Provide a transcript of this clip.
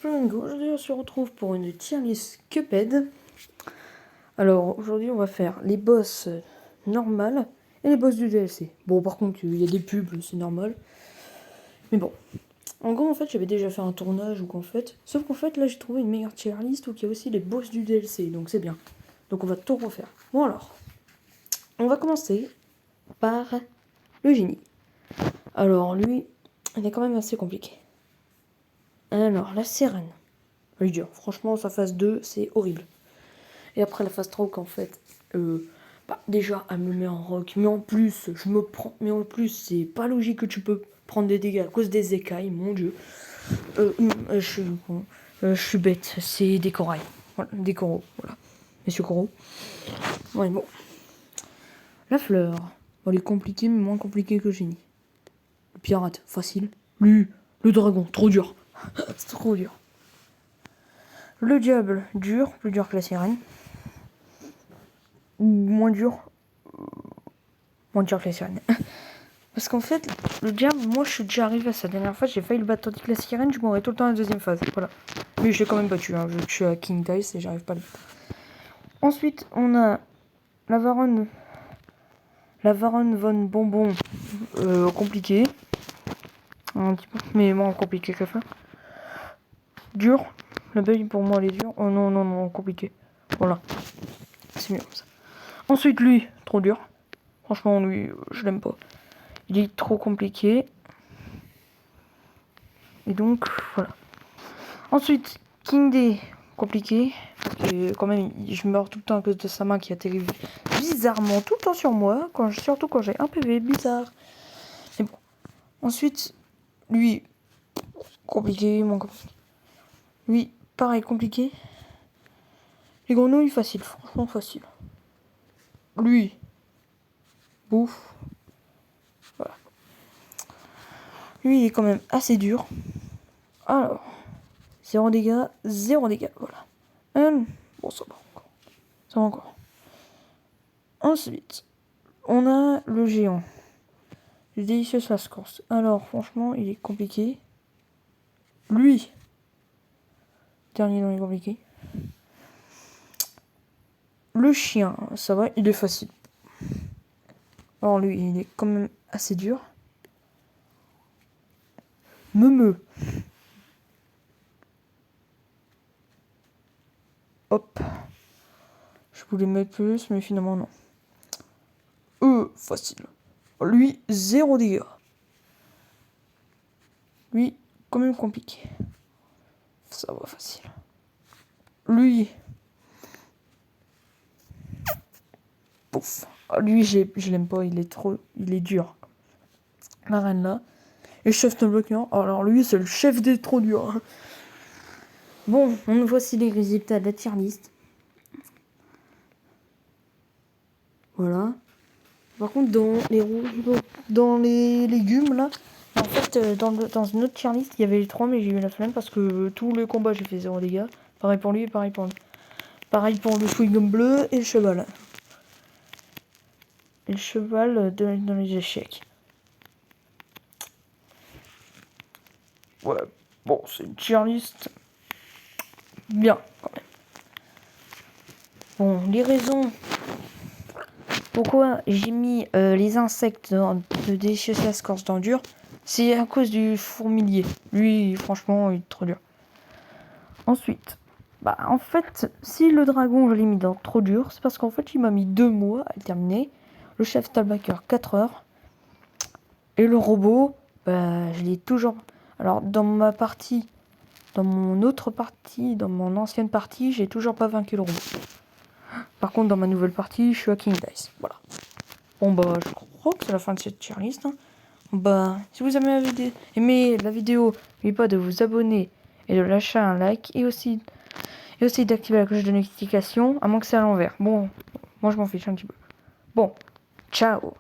Splingo, aujourd'hui on se retrouve pour une tier list Cuphead. Alors aujourd'hui on va faire les boss normales et les boss du DLC. Bon par contre il y a des pubs, c'est normal. Mais bon, en gros en fait j'avais déjà fait un tournage ou qu'en fait, sauf qu'en fait là j'ai trouvé une meilleure tier list où il y a aussi les boss du DLC, donc c'est bien. Donc on va tout refaire. Bon alors, on va commencer par le génie. Alors lui, il est quand même assez compliqué. Alors la sirène. Elle est dure. Franchement, sa phase 2, c'est horrible. Et après la phase 3, qu'en fait, déjà, elle me met en rock. Mais en plus, je me prends. Mais en plus, c'est pas logique que tu peux prendre des dégâts à cause des écailles, mon dieu. Je suis bête. C'est des corails. Voilà, des coraux. Voilà. Monsieur coraux. Ouais, bon. La fleur. Elle est compliquée, mais moins compliquée que le génie. Le pirate, facile. Le dragon, trop dur. C'est trop dur. Le diable, dur, plus dur que la sirène. Moins dur que la sirène. Parce qu'en fait, le diable, moi je suis déjà arrivé à sa dernière phase, j'ai failli le battre, tandis que la sirène, je mourrais tout le temps à la deuxième phase. Voilà. Mais je l'ai quand même battu, hein. Je suis à King Dice et j'arrive pas à le battre. Ensuite, on a la Varonne von Bonbon, compliqué. Un petit peu, mais moins compliqué que ça. Dur. La belle pour moi elle est dure. Oh non, compliqué. Voilà. C'est mieux comme ça. Ensuite, lui, trop dur. Franchement, lui, je l'aime pas. Il est trop compliqué. Et donc, voilà. Ensuite, King D, compliqué. Et quand même, je meurs tout le temps à cause de sa main qui atterrit bizarrement tout le temps sur moi. Surtout quand j'ai un PV, bizarre. Mais bon. Ensuite, lui, compliqué, moins compliqué. Lui, pareil, compliqué. Les grenouilles, facile, franchement facile. Lui, bouffe. Voilà. Lui, il est quand même assez dur. Alors, 0 dégâts, 0 dégâts, voilà. Bon, ça va encore. Ça va encore. Ensuite, on a le géant. Le délicieux Sascourse. Alors, franchement, il est compliqué. Lui, dernier dans les compliqués. Le chien, ça va, il est facile. Alors, lui, il est quand même assez dur. Meumeux. Hop. Je voulais mettre plus, mais finalement, non. Facile. Lui, 0 dégâts. Lui, quand même compliqué. Ça va, facile. Lui. Pouf. Lui, je l'aime pas, il est dur. La reine là. Et chef de bloquant. Alors lui, c'est le chef des trop durs. Bon, on voici les résultats de la tier list. Voilà. Par contre, dans les légumes là, en fait, dans une autre tier list, il y avait les 3, mais j'ai eu la flemme parce que tous les combats, j'ai fait 0 dégâts. Pareil pour lui et pareil pour lui. Pareil pour le chewing-gum bleu et le cheval. Et le cheval dans les échecs. Ouais, bon, c'est une tier list bien, quand même. Bon, les raisons pourquoi j'ai mis les insectes de Delicious Sascourse dans dur, c'est à cause du fourmilier. Lui, franchement, il est trop dur. Ensuite, en fait, si le dragon, je l'ai mis dans trop dur, c'est parce qu'en fait, il m'a mis 2 mois à le terminer. Le chef Talbaker, 4 heures. Et le robot, je l'ai toujours... Alors, dans mon ancienne partie, j'ai toujours pas vaincu le robot. Par contre, dans ma nouvelle partie, je suis à King Dice. Voilà. Bon, je crois que c'est la fin de cette tier list. Si vous avez aimé la vidéo, n'oubliez pas de vous abonner et de lâcher un like. Et aussi d'activer la cloche de notification, à moins que c'est à l'envers. Bon, moi je m'en fiche un petit peu. Bon, ciao!